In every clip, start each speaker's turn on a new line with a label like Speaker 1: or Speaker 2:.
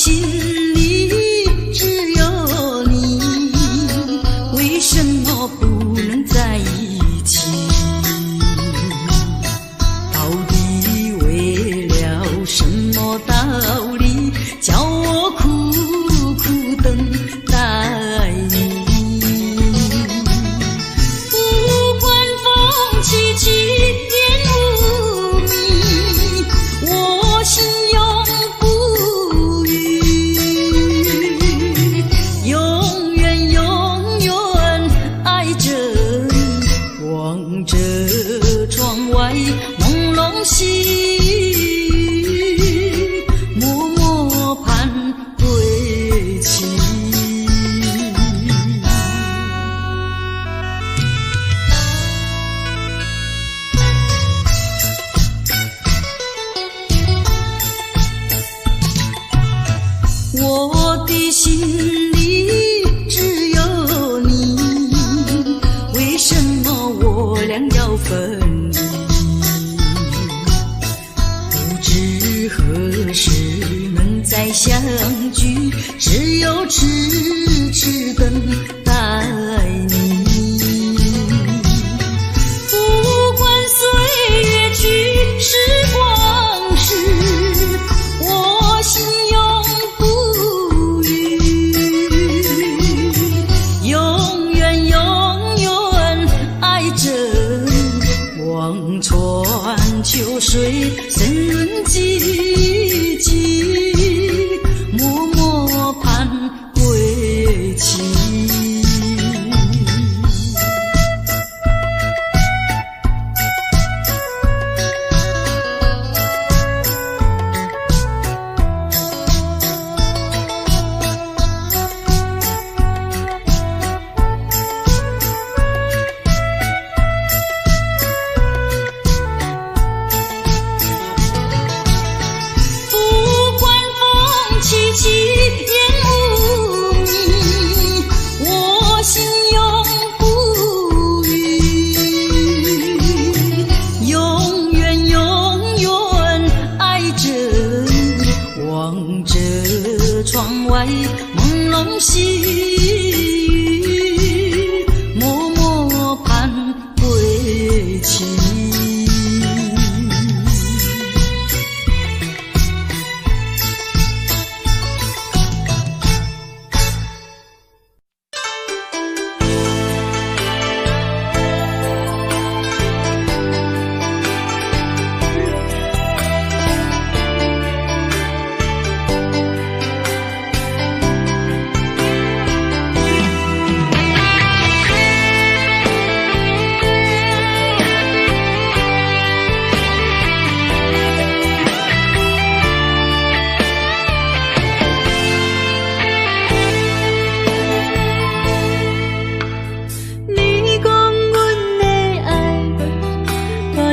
Speaker 1: 心里只有你，为什么不能在一起？到底为了什么道理，叫我苦苦等待你？不管风起起，烟雾迷，我心永不渝，永远永远爱着你，望着窗外朦胧细雨，默默盼归期。我的心里只有你，为什么我俩要分离？不知何时能再相聚，只有痴痴等待你。不管岁月去，时光逝，我心永不渝，永远永远爱着你，望穿秋水，深润寂寂，默默盼归期。不管风起起，烟雾迷，我心永不渝，永远永远爱着你，望着窗外朦胧细雨，默默盼归期。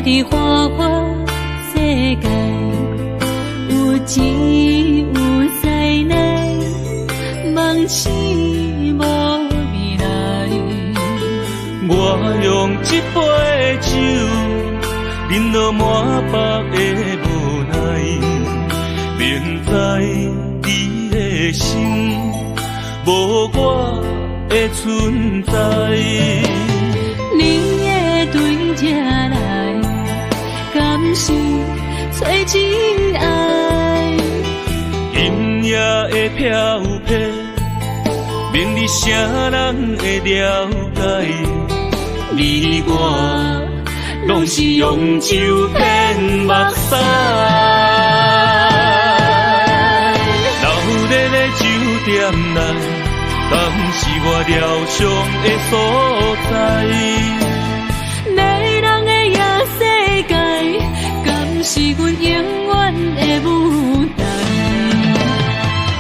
Speaker 1: 的花花世界，有钱有才能，梦醒无未来。
Speaker 2: 我用一杯酒，饮落满腹的无奈，明知你的心无我的存在。
Speaker 3: 你的对这来，敢是找真爱？
Speaker 2: 今夜的飘泊，明日啥人会了解？你我拢是用酒骗目屎，流热的酒店内，敢是我疗伤的所在？
Speaker 3: 迷人的夜世界，敢是阮永远的舞台？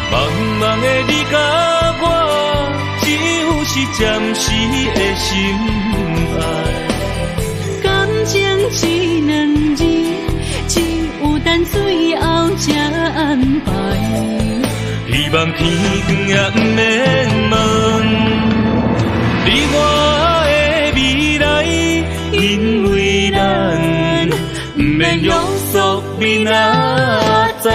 Speaker 2: 茫茫的你甲我，只有是暂时的心爱。
Speaker 3: 感情只两字，只有等最后才安排。
Speaker 2: 希望天光也不免问，你我的未来，因为咱不免约束明仔载。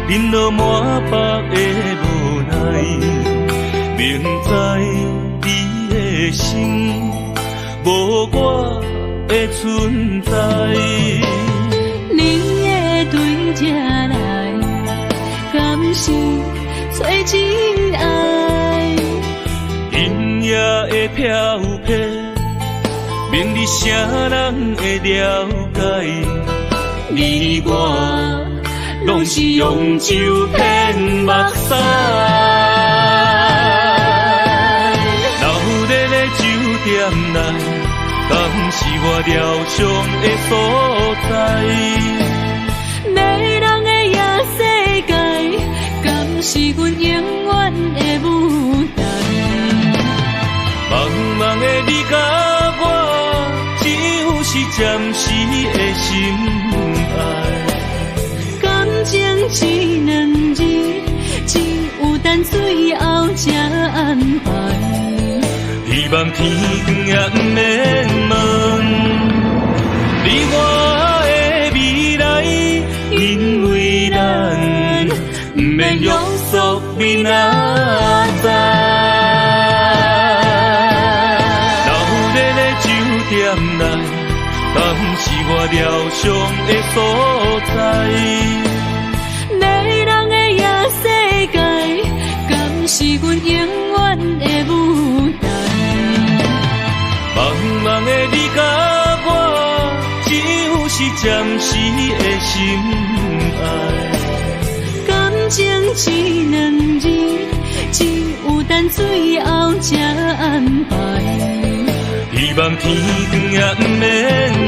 Speaker 2: 忍落满腹的无奈，明知你的心无我的存在。
Speaker 3: 你的对这来，敢是找真爱？
Speaker 2: 音乐会飘飘，明日啥人会了解？你我拢是用酒骗目屎，留在咧酒店内，敢是我疗伤的所在？
Speaker 3: 迷人的夜世界，敢是阮永远的舞台？
Speaker 2: 茫茫的你甲我，只有是暂时的心爱。
Speaker 3: 感情只两字，只有等最后才安排。
Speaker 2: 希望天光也不免问你我的未来，因为咱不免约束明仔载。留在咧酒店内，敢是我疗伤的所在？
Speaker 3: 迷人的夜世界，敢是阮永远的舞台？
Speaker 2: 茫茫的你甲我，只有是暂时的心爱。
Speaker 3: 感情只两字，只有等最后才安排。
Speaker 2: 希望天光也不免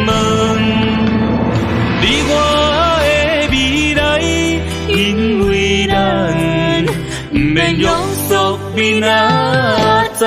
Speaker 2: 问你我的未来，因为咱不免约束明仔载。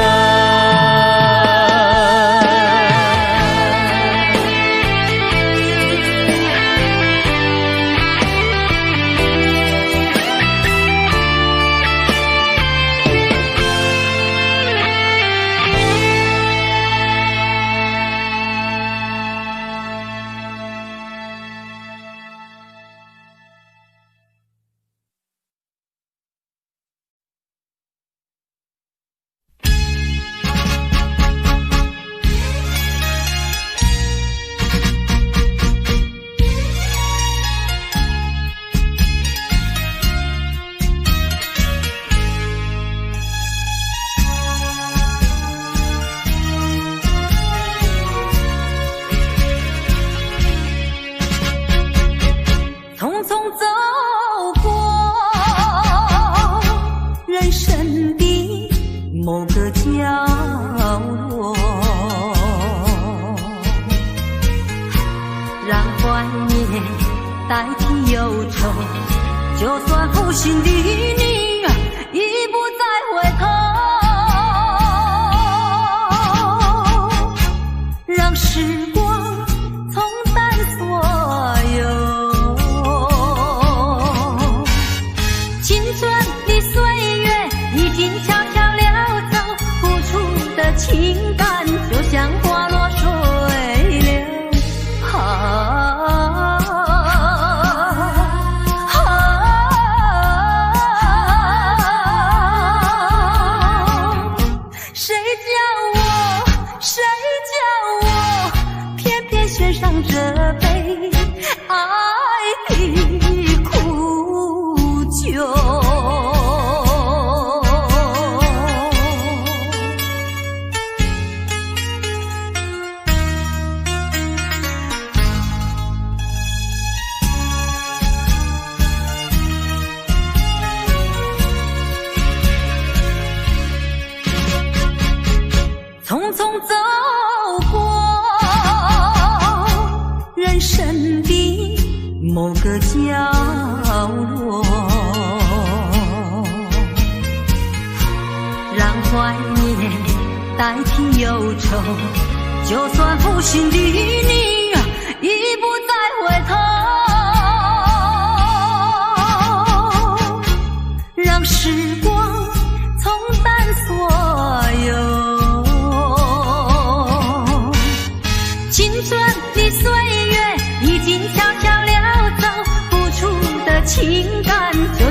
Speaker 1: 情感就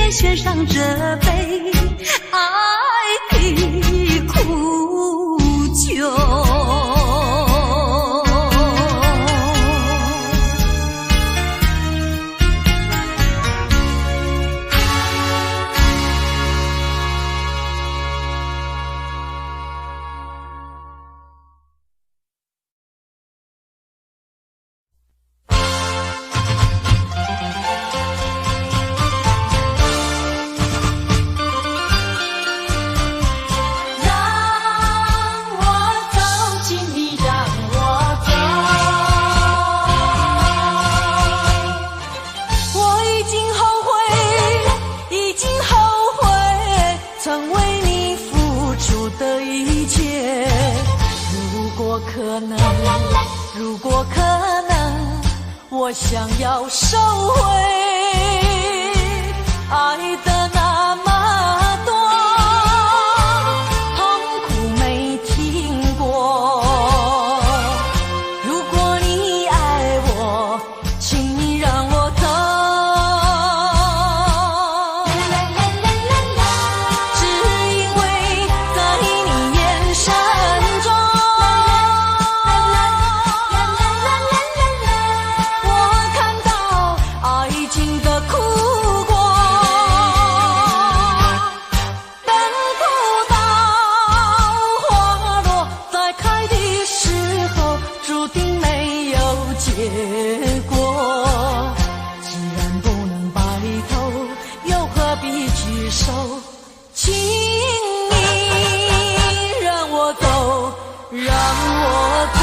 Speaker 1: 也献上这杯爱的苦酒。如果可能，我想要收回爱的那么多，痛苦没听过。如果你爱我，请你让我走。只因为在你眼神中，结果，既然不能白头，又何必举手？请你让我走，让我走。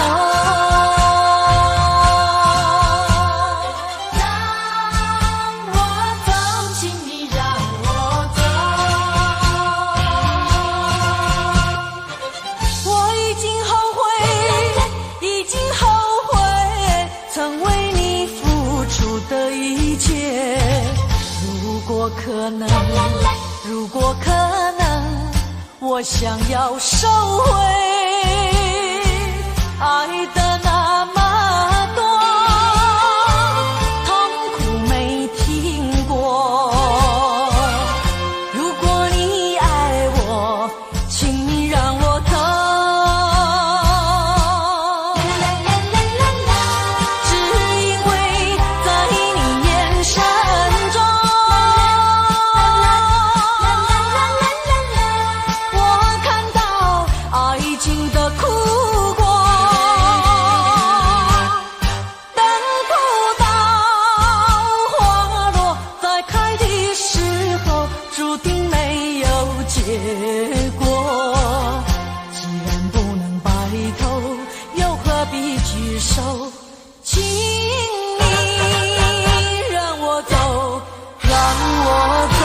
Speaker 1: 如果可能，我想要收回爱的那么多，痛苦没听过。如果你爱我，请你让我走。只因为在你眼神中，结果，既然不能白头，又何必举手？请你让我走，让我走。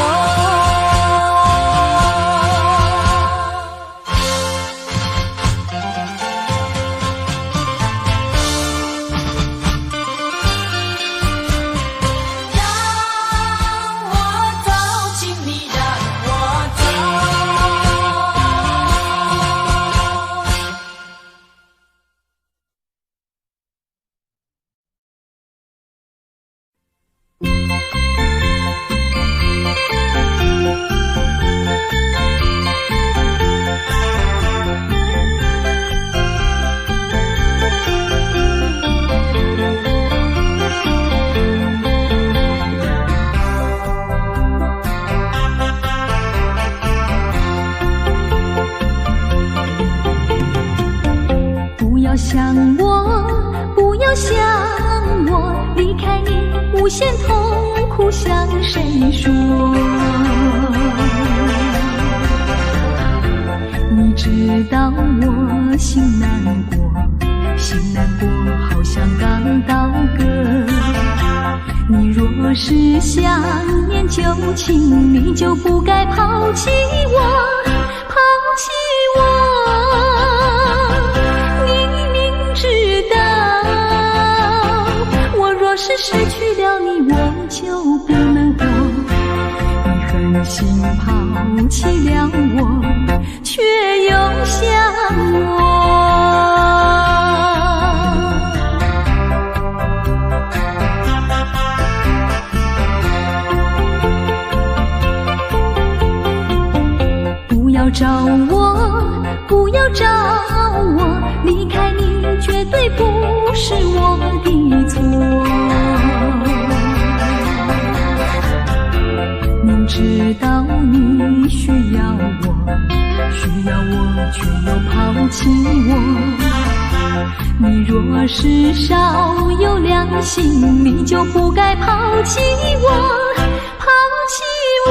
Speaker 1: 无限痛苦向谁说？你知道我心难过，心难过好像刚到歌。你若是想念旧情，你就不该抛弃我，抛弃我。你明知道我若是失去了你，我就不能活。你狠心抛弃了我，却又想我。找我，不要找我，离开你绝对不是我的错。明知道你需要我，却又抛弃我。你若是少有良心，你就不该抛弃我，抛弃我。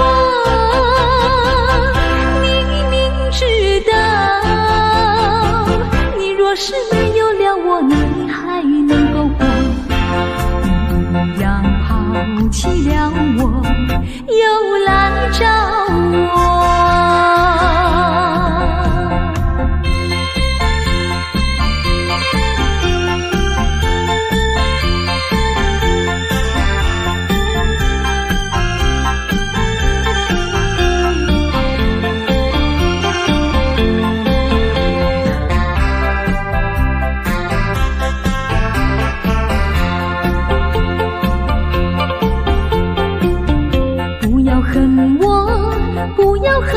Speaker 1: 你明知道，你若是没有了我，你还能够活。你一样抛弃了我，又来找我。不要恨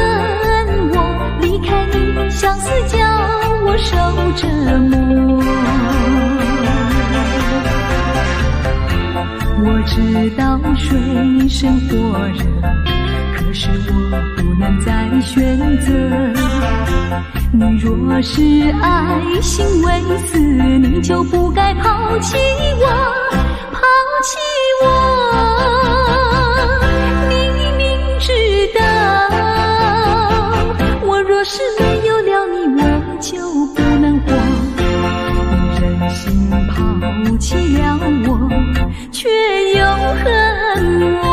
Speaker 1: 我，离开你相思叫我受折磨。我知道水深火热，可是我不能再选择。你若是爱心为死，你就不该抛弃我，抛弃我。若是没有了你，我就不能活。你忍心抛弃了我，却又恨我。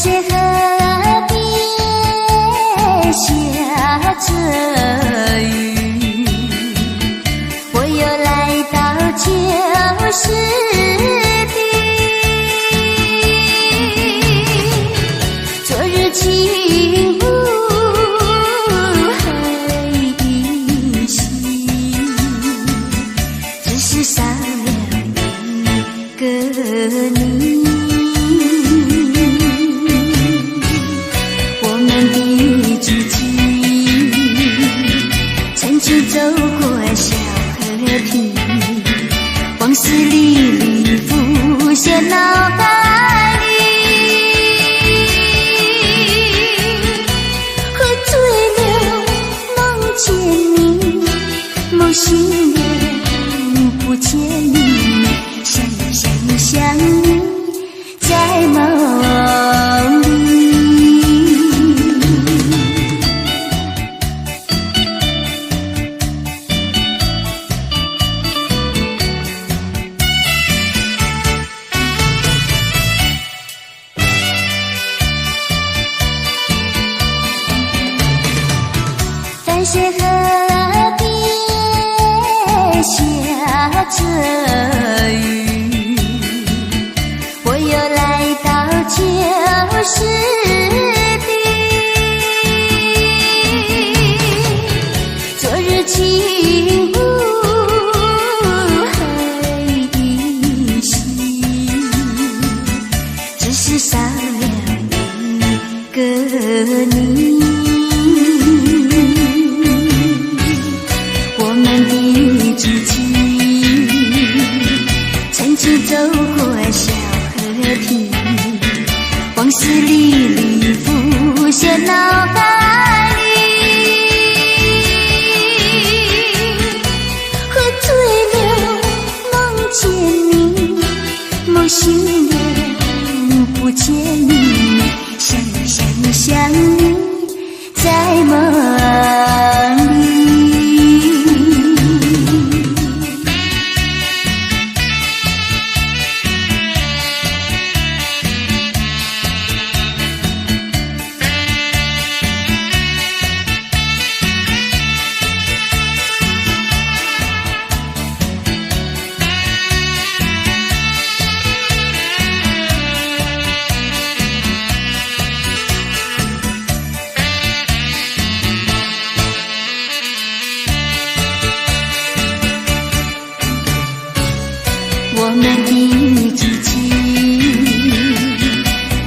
Speaker 4: 水河边下着雨，我又来到旧时地，昨日情无黑依稀，只是少了一个你。走过小河堤，往事历历浮现脑海里，喝醉了梦见你，梦醒了不见你，想你在梦里。淡水河边下着雨，我又来到旧时地，昨日情无黑依稀，只是少了一个你。走过小河堤，往事历历浮现脑海里，喝醉了梦见你，梦醒了不见你，想你在梦里。我们的知己，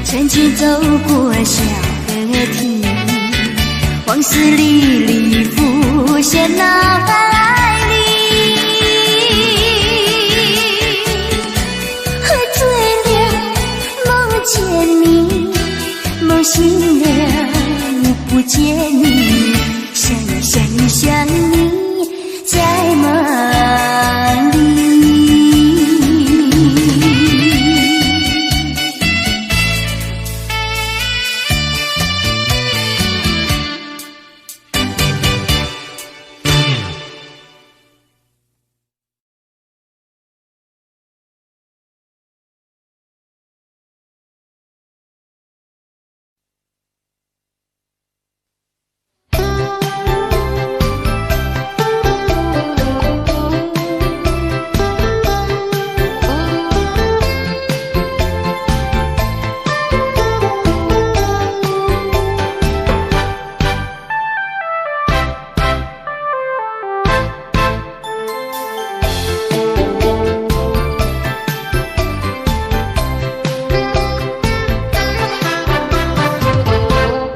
Speaker 4: 曾经走过小河堤，往事历历浮现脑海里，喝醉了梦见你，梦醒了不见你，想你在梦里。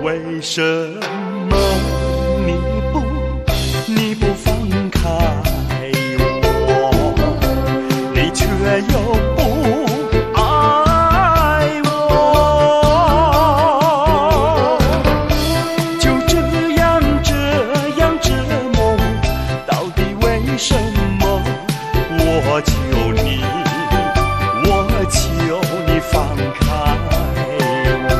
Speaker 2: 为什么你不放开我，你却又不爱我？就这样折磨，到底为什么？我求你放开我。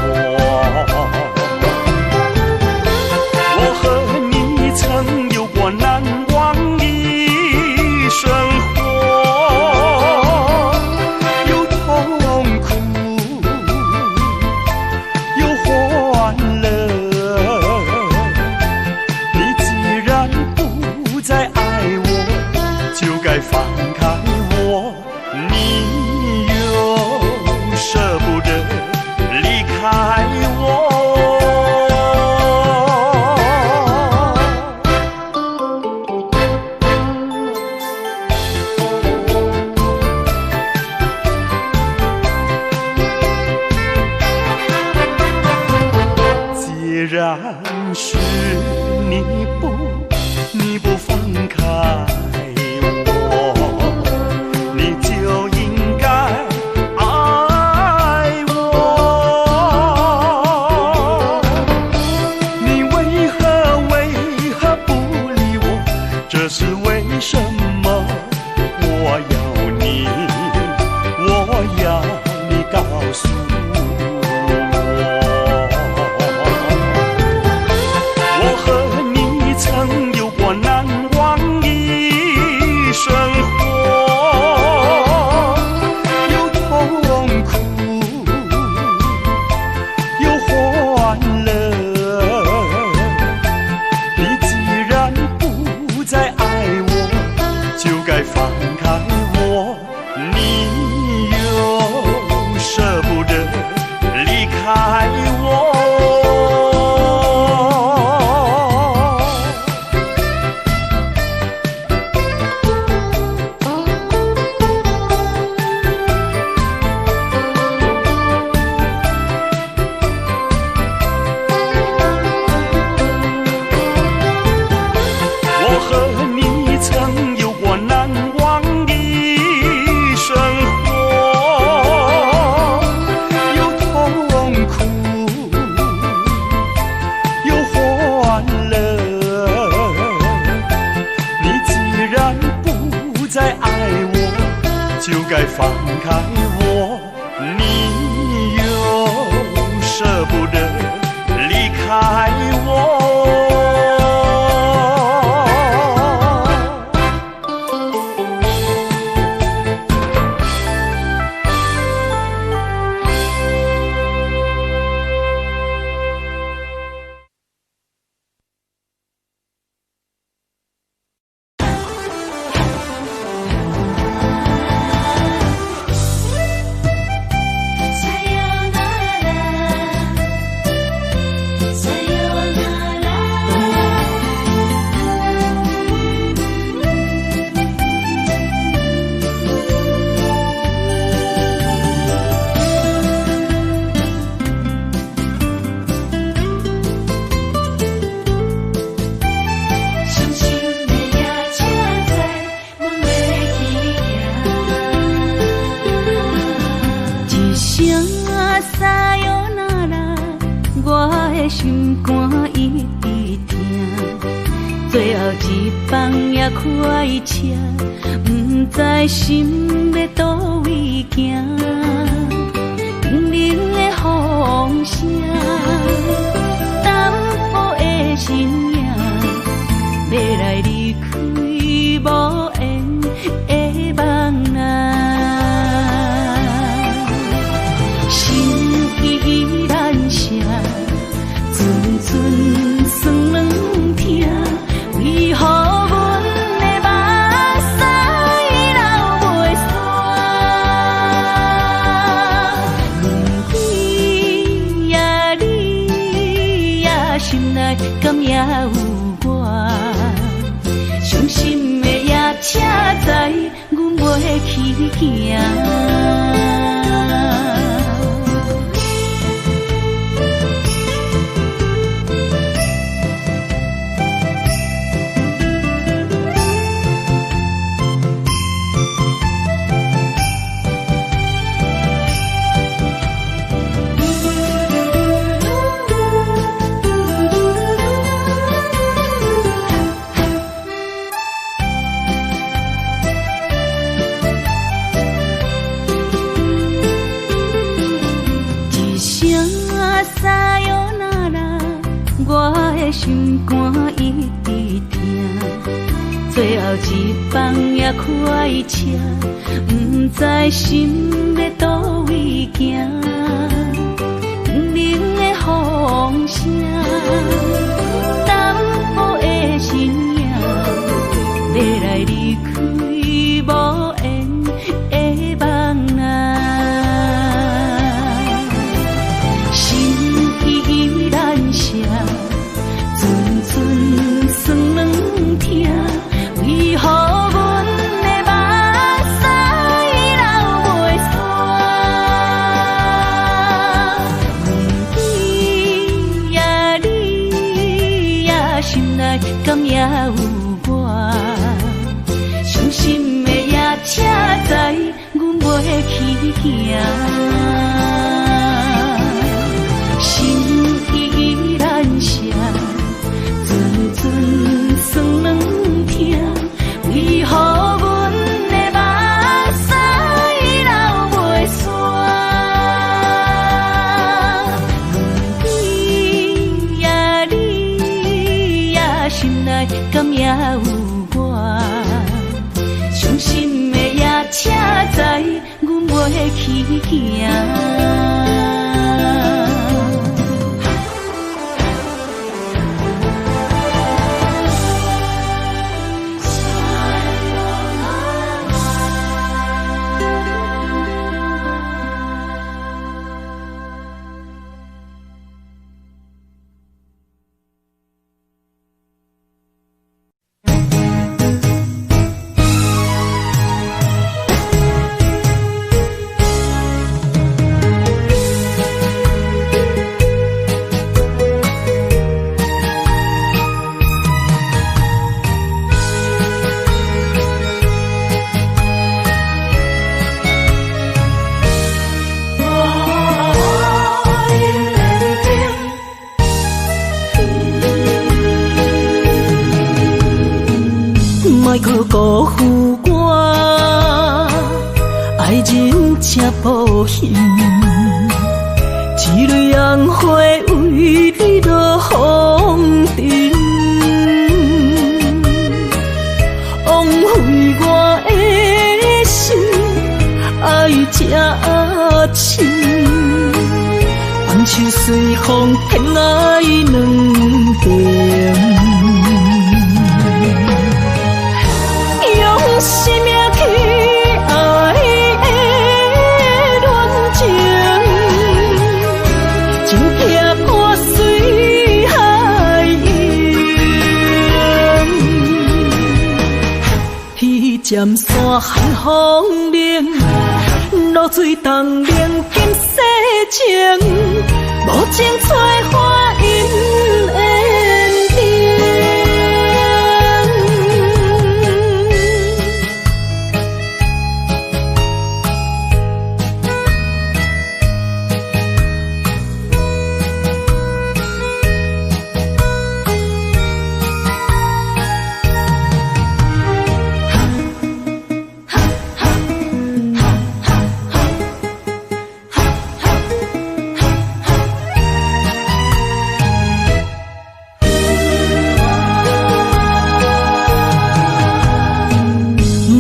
Speaker 2: 然是你不放开我，你就应该爱我。你为何不理我？这是为什么？我要你告诉我。我和你曾有过难忘的生活，有痛苦，有欢乐。你既然不再爱我，就该放开我。你又舍不得离开我。我和你曾有过难忘的生活，有痛苦，有欢乐。你既然不再爱我，就该放开我。你又舍不得离开我。
Speaker 3: 心肝一直疼，最后一放也快车，不知心要倒位行。冷冷的风声，淡薄的身影，要来离开无缘的梦啊，心依然舍。阵阵酸软疼，为何阮的目屎流袂煞？问你呀，你呀，心内敢也有我？伤心的夜车载，阮袂去行。心肝一直疼，最后一放也快车，不知心要倒位行。冷冷的风声，淡薄的身影，要来离开无缘的梦啊，心依然舍。阵阵酸软疼，为何阮的目屎流袂煞？心依然伤，阵阵酸软痛，为何阮的目屎流袂煞？阮对你也心内敢也有我，伤心的也车载阮袂去行。莫去辜负我，爱人才保险，一蕊红花为你落风尘，枉费我的心，爱这深，放手随风偏爱两边。用生命去爱的恋情，情劈破水海涌，彼站山寒风冷，露水东冷金世情，无情催花因缘定。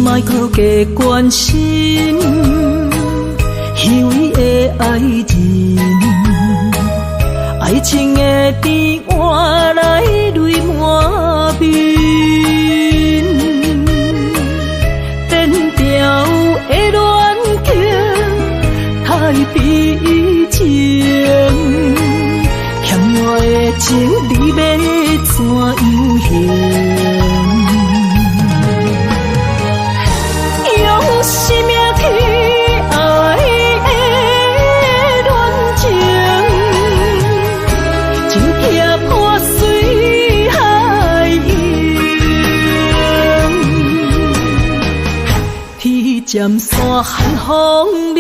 Speaker 3: 莫去加关心，虚伪的爱人，爱情的甜换来泪满面，颠调的恋情太悲情，欠我的情你要怎样还？生命去爱的恋情，情劈破水海涌，彼站山寒风冷，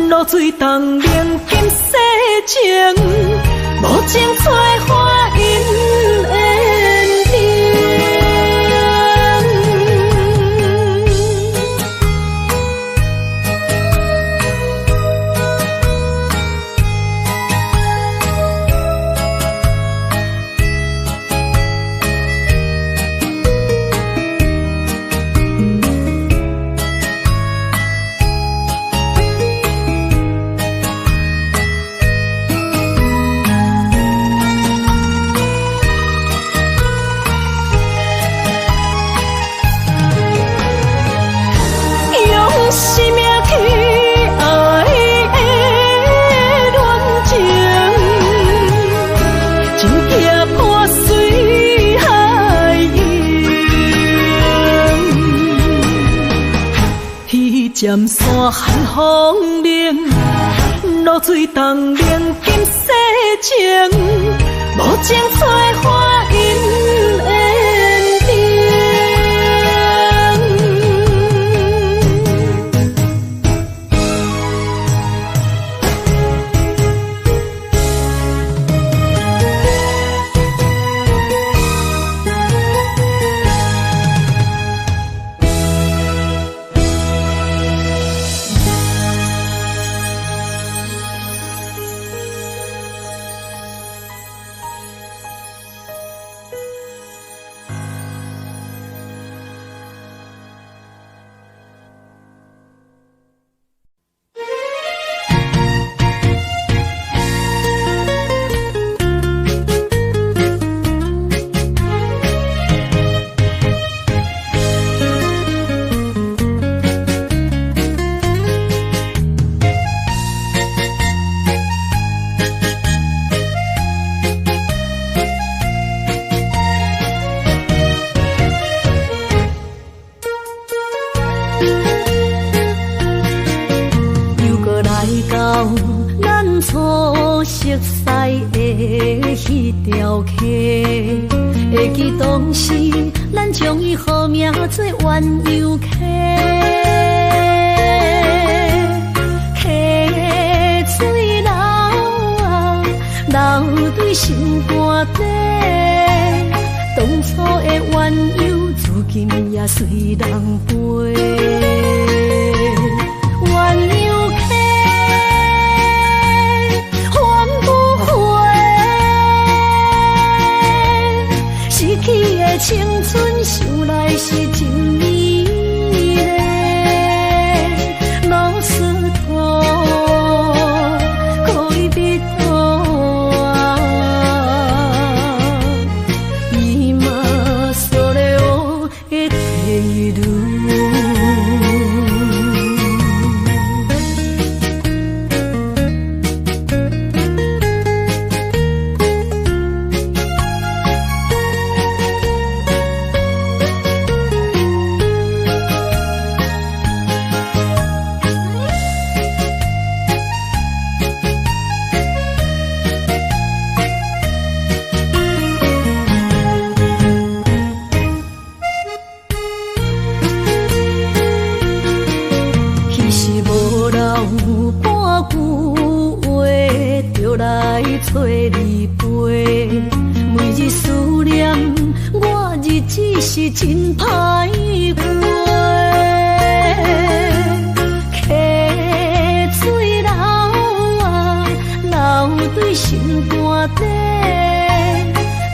Speaker 3: 露水东冷金世情，无情催花因缘定。生命去爱的恋情，情劈破水海涌，彼站山寒风冷，露水东冷金世情，无情催花因缘定。咱初熟悉的迄条溪，会记当时咱将伊号名做鸳鸯溪。溪水流啊，流对心肝底。当初的鸳鸯，如今也随人飞。鸳鸯溪，还不回，逝去的青春，想来是真美丽。老师徒，可以比多啊，伊嘛所了的地路。找你陪，每日思念，我日子是真歹过。溪水流啊，流对心肝底。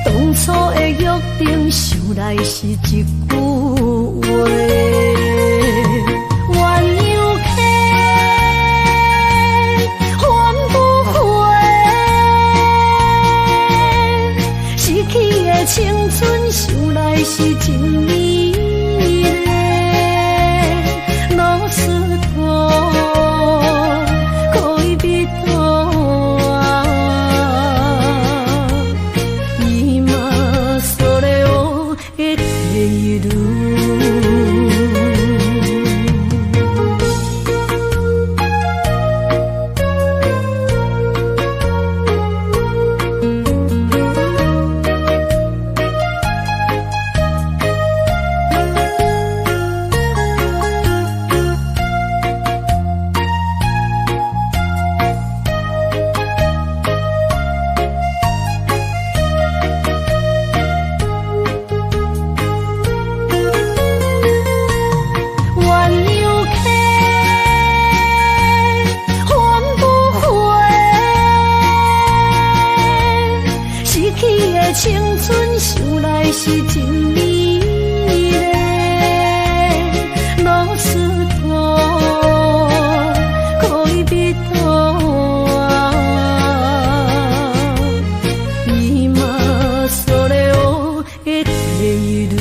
Speaker 3: 当初的约定，想来是一句话。青春想来是真美丽，老师徒可以比多啊，伊嘛所了的地路。青春想来是真美丽，老师徒可以比多啊，伊嘛所了的地路。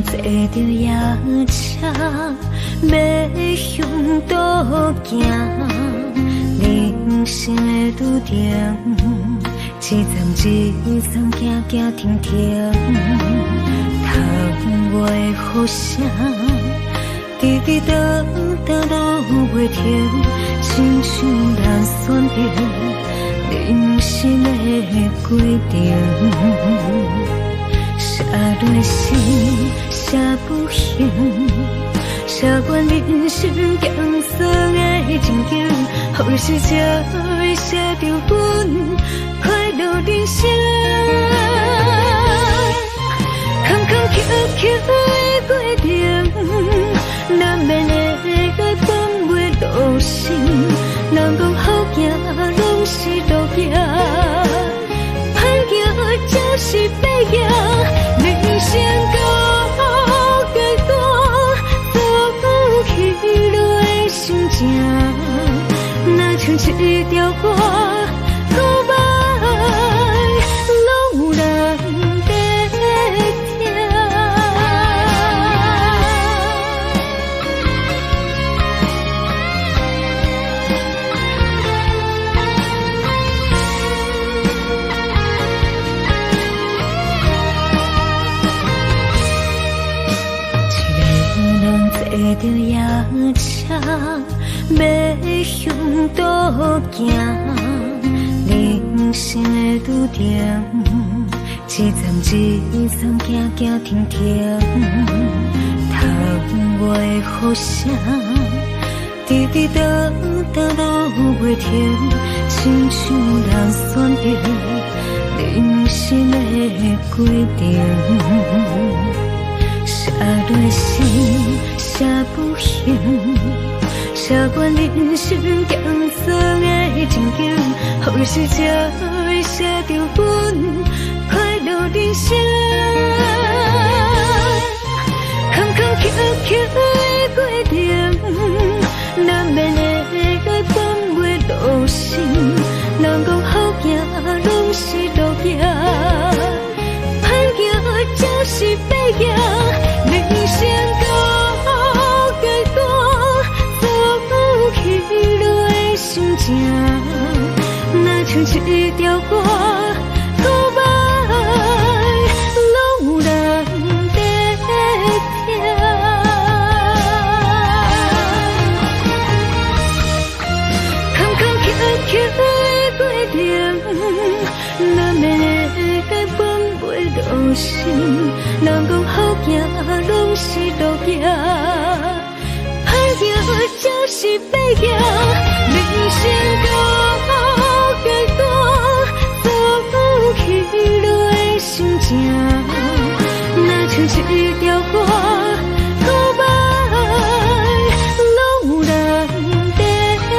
Speaker 3: 坐着夜车，要向倒行。人生的路程，一站一站，行行停停。窗外的雨声，滴滴答答落袂停，亲像咱选定人生的规定。写落心，写不行，写完人生艰酸的情景，好事才会写着阮快乐着夜车要向倒行，人生的拄点，一站一站行行停停，窗外的雨声，滴滴答答落袂停，亲像人选择人生的规定。写落心，写不行，写阮人生艰酸的情景，何时才会写着阮快乐人生？坎坎坷坷的过程，难免会放袂落心。人讲好行，拢是路行，歹行才是白行。人生到阶段，走起落的心情，若像一条歌，古板拢难得听。坎坎坷坷的过程，难免会放袂落心。人讲好行，拢是路行，歹行才是白行。人生到阶段，走起落的心情，若像一条歌，古板拢难得听。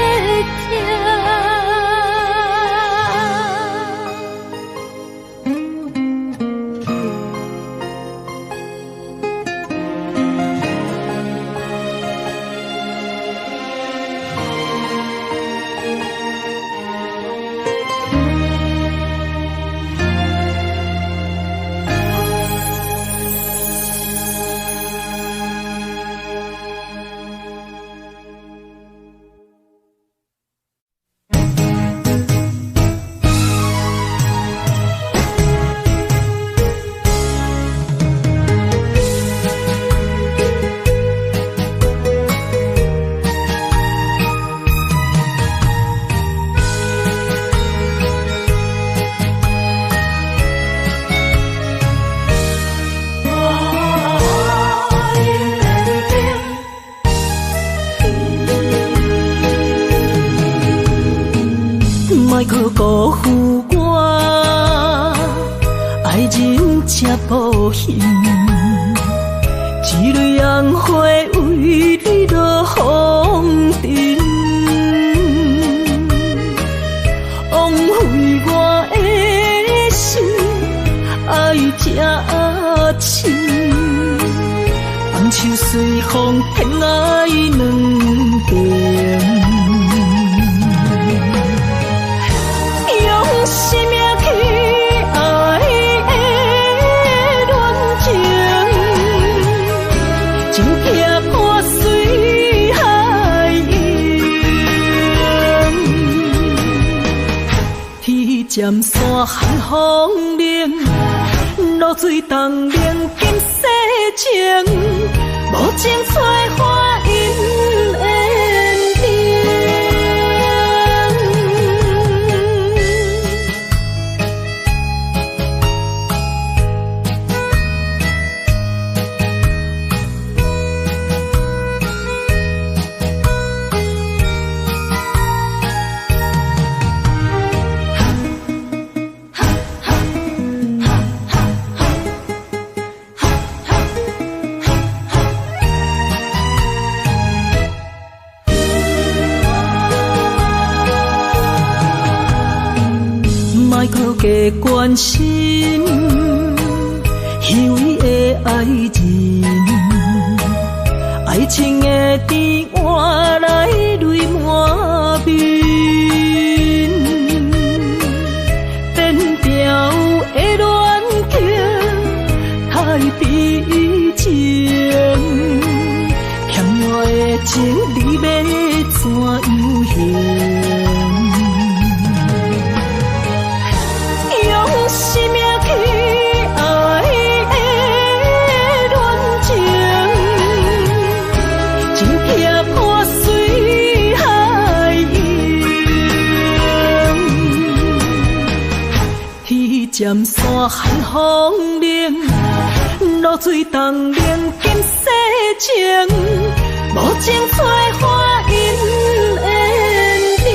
Speaker 5: 莫搁辜负我，爱人才无幸，一蕊红花为你落风尘，枉费我的心，爱这深，放手随风，偏爱两边。生命去爱的恋情，情撇破水海涌，天渐山寒风冷，露水冻冷今世情，无情催花因缘定。莫搁加关心虚伪的爱人，爱情的甜换来泪满面，变调的恋情太悲情，欠我的情你要怎样还？生命去爱的恋情，尖山寒风冷，露水东冷金世情，无情催花因缘定。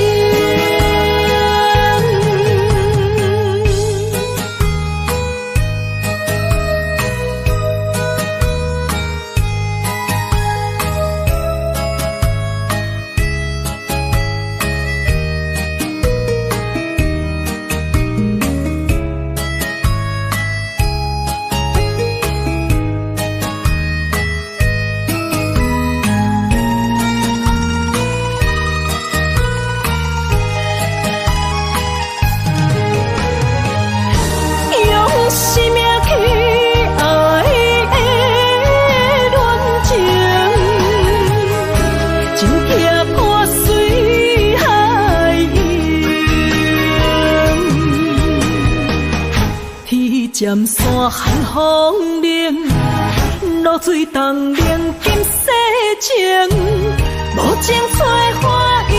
Speaker 5: 尖山寒风冷，露水东冷金世情，无情催花因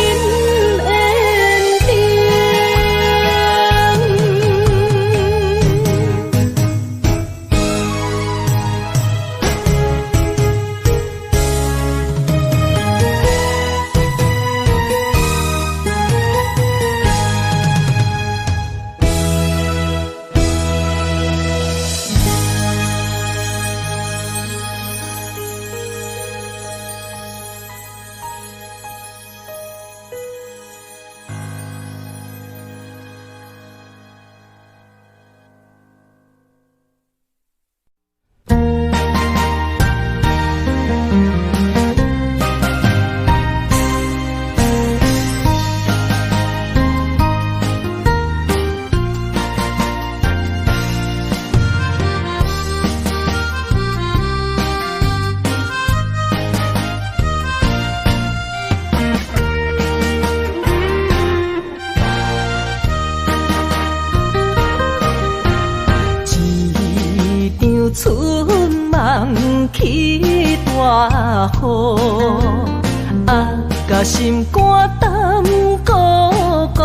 Speaker 5: 缘定。春梦起大雨，甲心肝胆孤孤。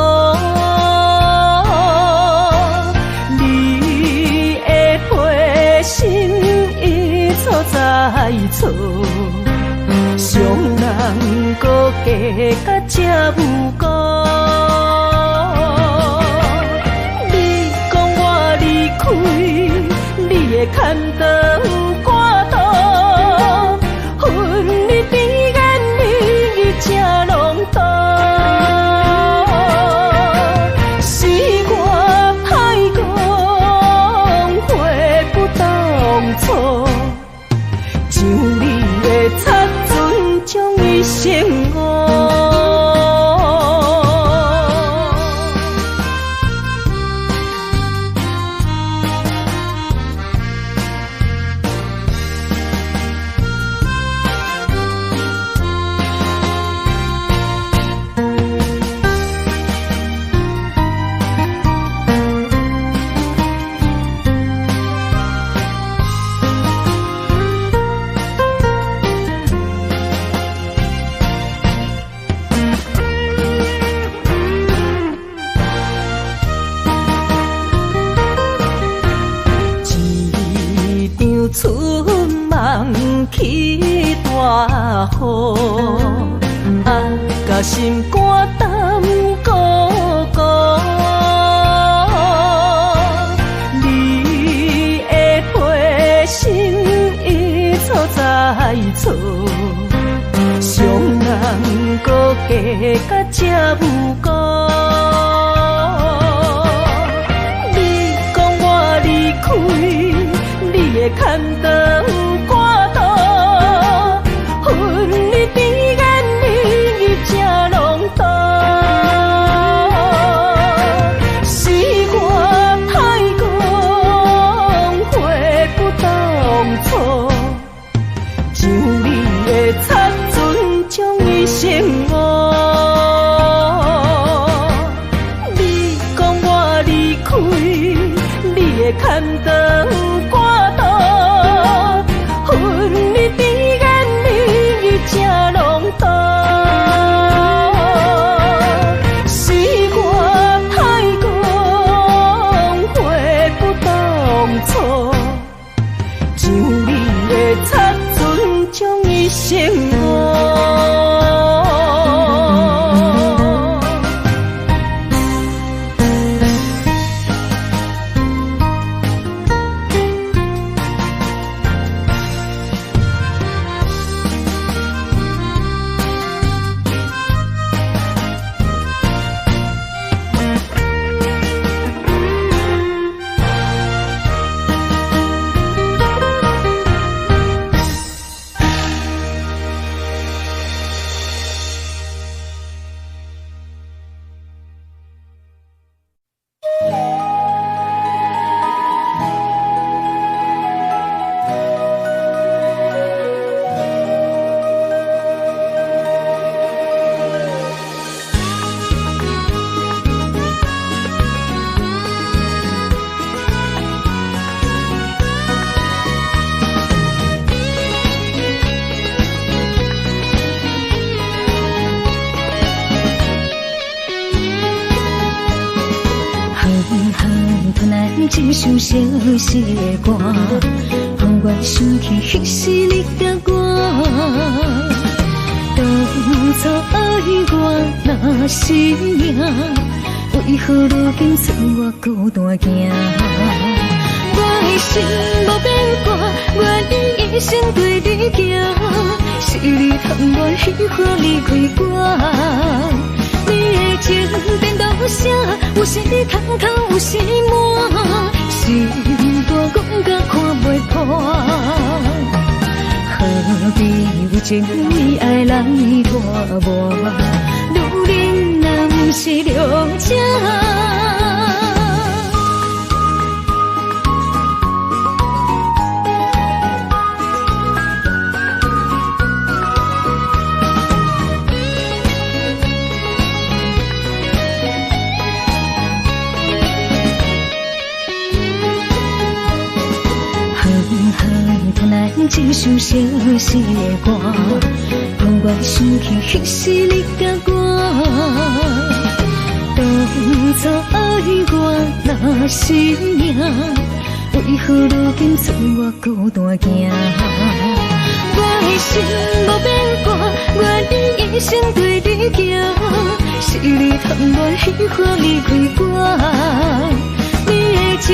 Speaker 5: 你的陪心已错在错，伤人搁加甲这无辜。你讲我离开，你的牵肠挂肚，恨你甜言蜜语这浓度，是我太讲悔不当初，像你的擦唇将伊生误。春梦起大雨，甲心肝胆孤孤。你的陪心已错在错，伤人搁加甲这无辜。你讲我离开，你的牵肠挂肚，恨你甜言蜜语这浓度，是我太讲悔不当初，像你的擦唇将伊生误。你讲我离开，你的牵肠挂肚，恨你甜言蜜语这浓度，是我太讲悔
Speaker 3: 吞来一首小小的歌，让我想起彼时你甲我。当初爱我若是命，为何如今剩我孤单行？我的心无变卦，愿意一生对你行。是你贪恋喜欢离开我，你的情颠倒写，有时空空，有时满，心肝讲甲看袂破。何必有情为爱来拖磨？女人若不是良者。一首小小的歌，让我想起彼时你甲我。当初爱我若是命，为何如今剩我孤单行？我的心无变卦，愿意一生对你行。是你贪恋喜欢离开我。你的情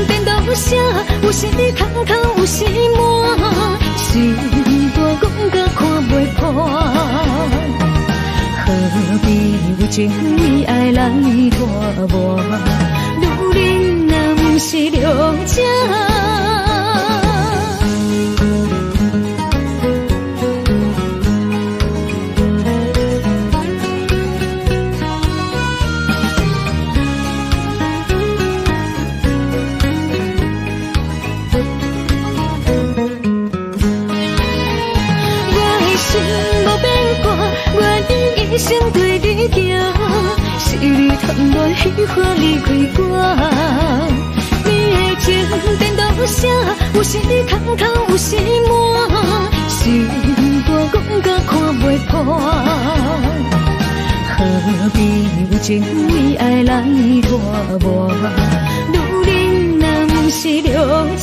Speaker 3: 颠倒写，有时空空，有时满，心肝讲甲看袂破。何必有情为爱来拖磨？女人若不是良者。一生对你行，是你贪恋喜欢离开我。你的情颠倒写，有时空空，有时满，心肝讲甲看袂破。何必有情为爱来拖磨？女人若不是良者。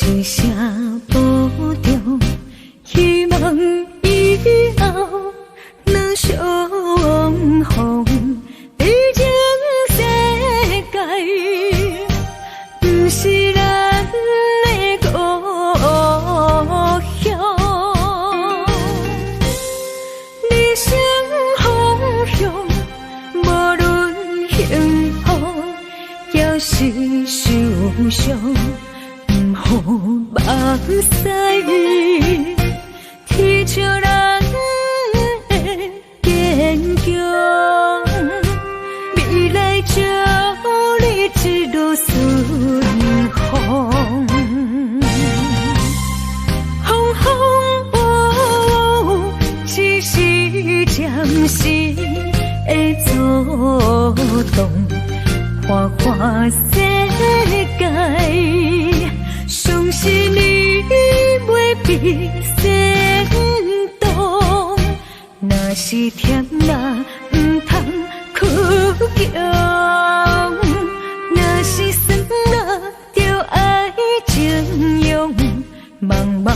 Speaker 3: 一声保重，希望以后能相逢。毕竟世界不是咱的故乡，人生方向无论幸福也是受伤。目屎提出咱的坚强，未来祝你一路顺风。风雨只是暂时的作动，花花世界。相信你袂比先动，若是甜啦，唔通哭强；若是酸啦，就爱情用。茫茫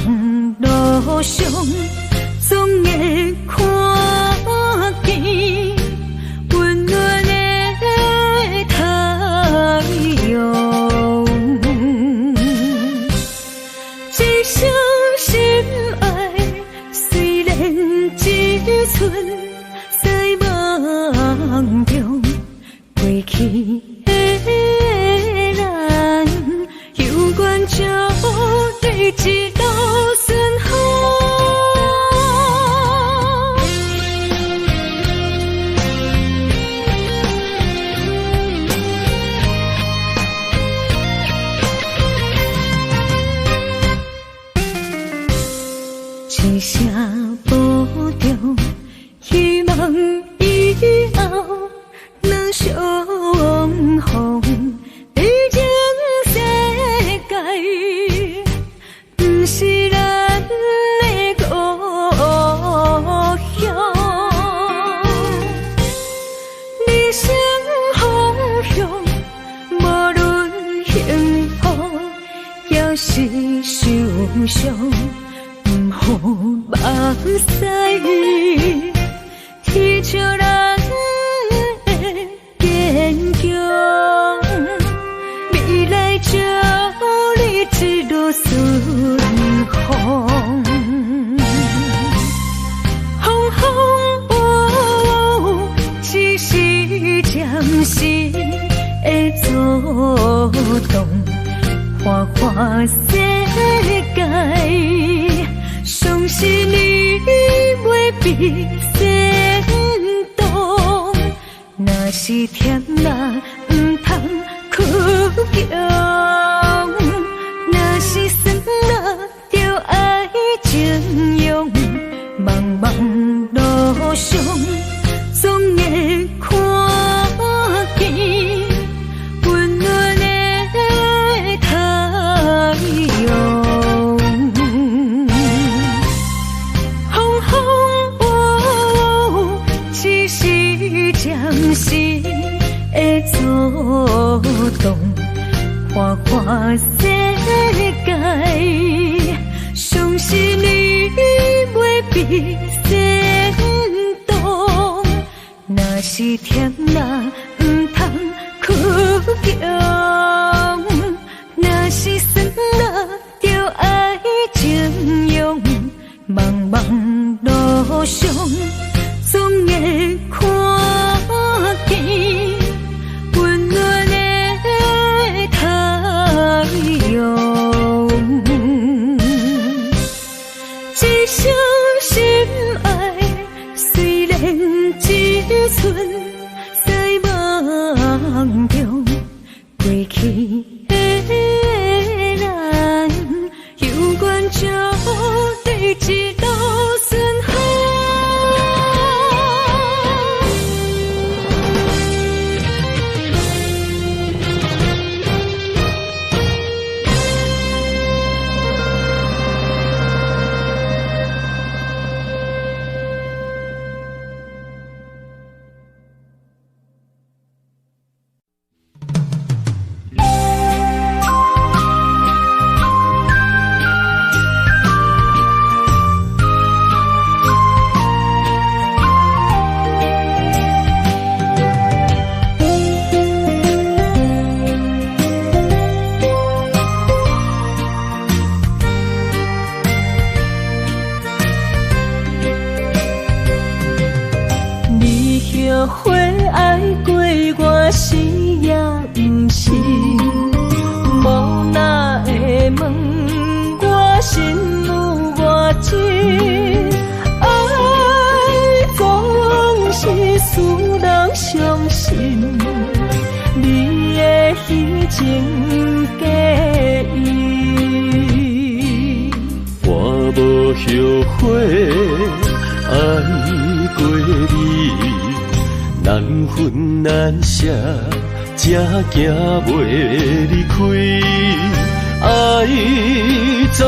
Speaker 3: 路上，总会看见温暖的太阳。一生心爱，虽然只存在梦中，过去的好，要是受伤，不好目屎，天笑人的坚强，未来祝你一路顺风。只是暂时的作动，花花世界，相信你袂比先动。若是甜辣，唔通哭强；若是酸辣，就爱情用。茫茫路上，总会看见温暖的太阳。风风雨雨，只是暂时的作动，花花世界，相信你袂比先动。若是甜辣，唔通哭强；若是酸辣，就爱情用。茫茫路上，总会看见温暖的太阳。一生心爱，虽然只剩在梦中，过去的咱，有缘就在一路顺风。会爱过我是也不是，无哪会问我心有偌深，爱总是使人伤心，你的虚情假意，
Speaker 2: 我无后悔爱过你。难分难舍，才行袂离开。爱总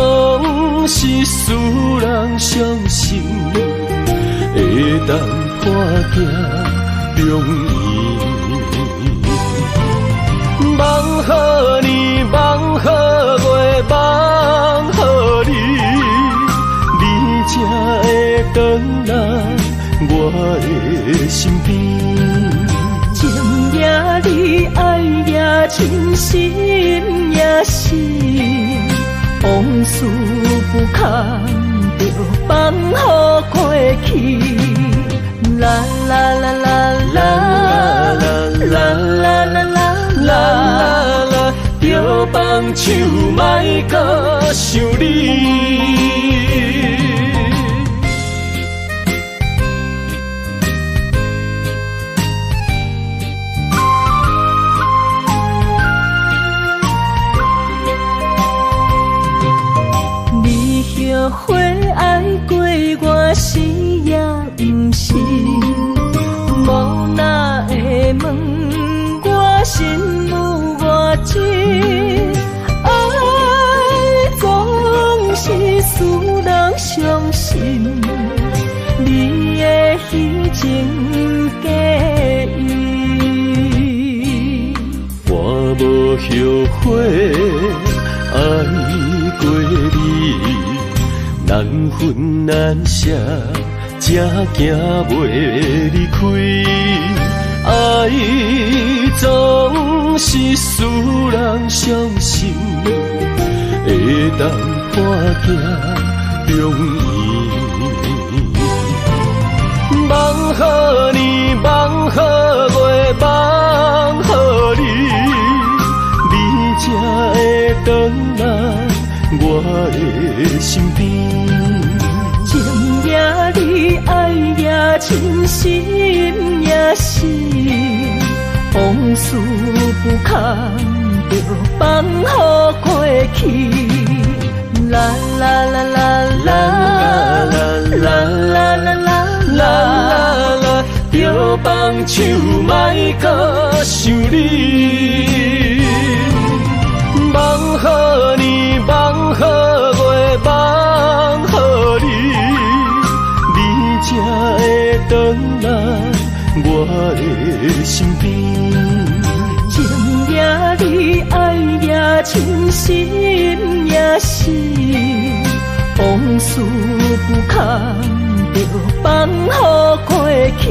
Speaker 2: 是使人伤心，会当看行容易。望好你，望好月，望好你，你才会回来。我的身边，情也你，爱也真，心也是，往事不堪就放乎过去。啦啦啦啦啦啦啦啦啦啦啦，就放手莫搁想你。会爱过我是也不是，无哪会问我心有偌深，爱总是使人伤心，你的虚情假意，我无后悔爱过你，难分难舍，才行袂离开。爱总是使人伤心，会当看行容易。梦好年，梦好月，梦好你，你才会回来我的身边。
Speaker 5: 情也你，爱也真，心也是，往事不堪就放乎过去。啦啦啦啦啦啦啦啦啦啦，就放手莫搁想你。梦好年，梦好月，梦好你，你才会回来我的身边。情也你，爱也真，心也是，往事不堪就放乎过去。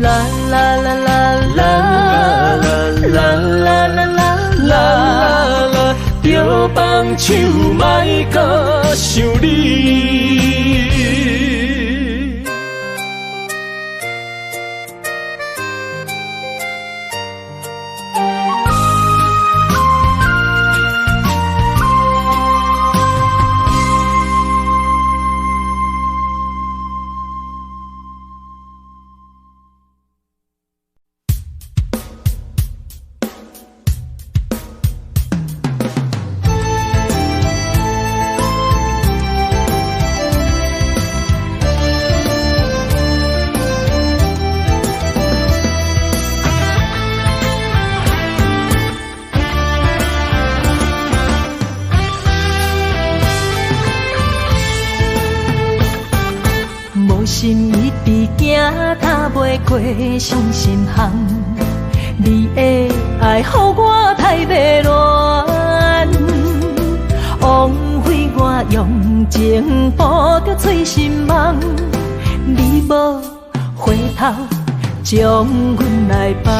Speaker 5: 啦啦啦啦啦啦啦啦啦啦，就放手莫搁想你。心一直行，踏袂过伤心巷。你的爱，予我太迷乱，枉费我用情付着碎心梦。你无回头，将阮来放。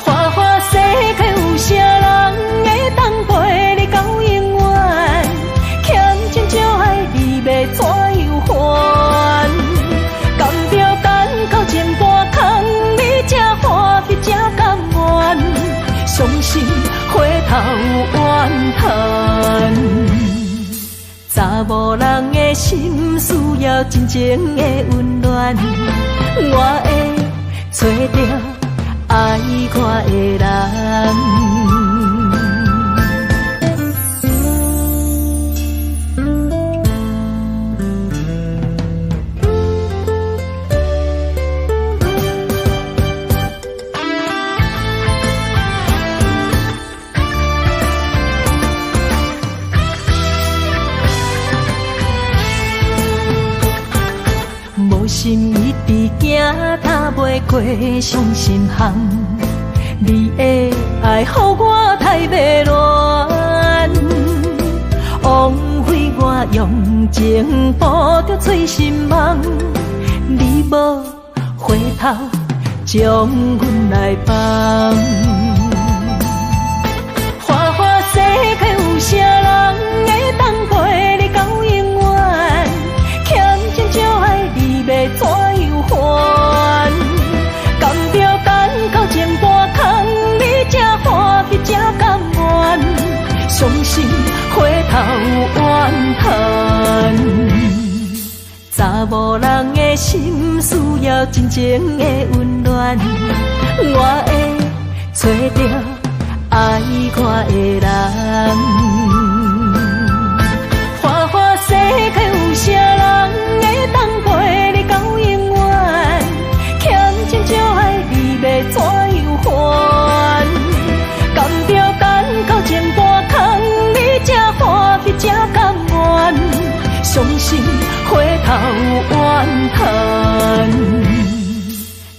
Speaker 5: 花花世界有啥人会当陪你到永远？欠情就爱你要怎样还？甘着等到前半空，你才欢喜才甘愿，伤心回头怨叹。查某人的心需要真情的温暖，我会找到爱我的人。心一直行，踏袂过伤心巷。你的爱，予我太迷乱，枉费我用情付着碎心梦。你无回头，将阮来放。花花世界有啥人会当陪你到永远？欠情就爱你要怎样还？甘着等到前半空，你才欢喜才甘愿，伤心回头怨叹。查某人的心需要真情的温暖，我会找到爱我的人。花花世界有啥人会当陪你到永远？欠情就爱你要怎样还？甘着等到前半空，你才欢喜才甘愿，伤心回头怨叹。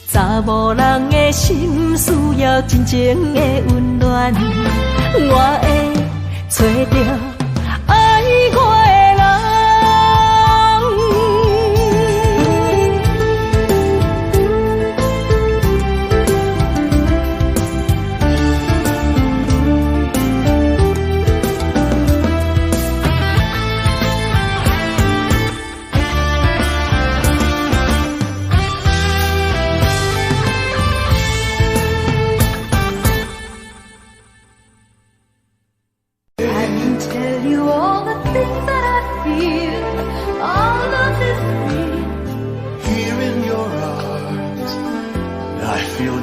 Speaker 5: 查某人的的心需要真情的温暖，我会找到爱我的人。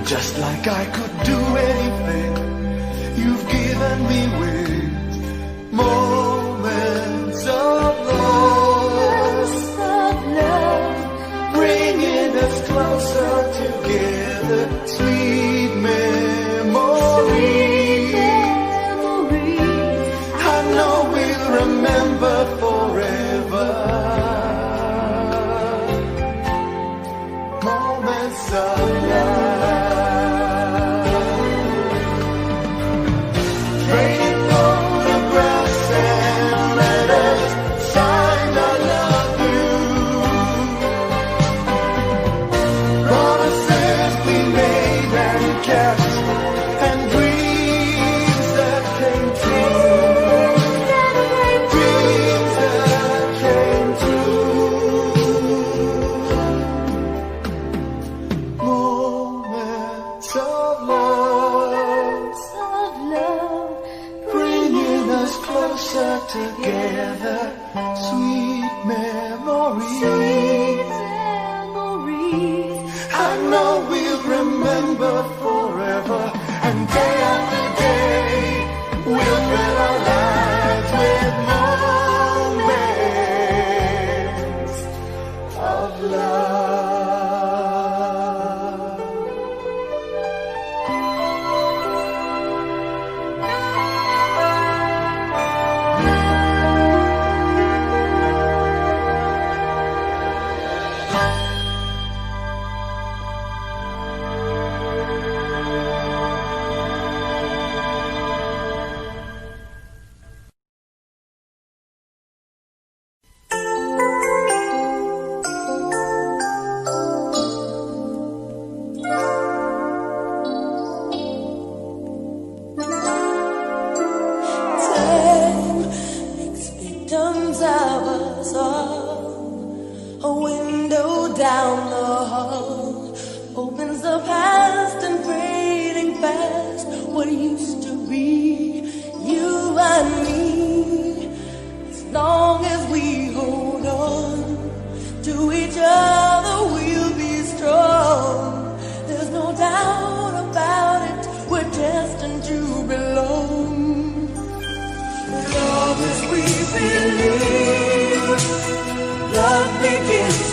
Speaker 6: Just like I could do anything you've given me with moments of love, bringing us closer together, sweet memories. I know we'll remember forever. Moments of love. Together, sweet memories. I know we'll remember forever, and day after day we'll fill our lives with moments of love.
Speaker 5: A window down the hall opens the past and fading fast. What used to be you and me, as long as we hold on to each other, we'll be strong. There's no doubt about it, we're destined to belong. As long as we believe, love begins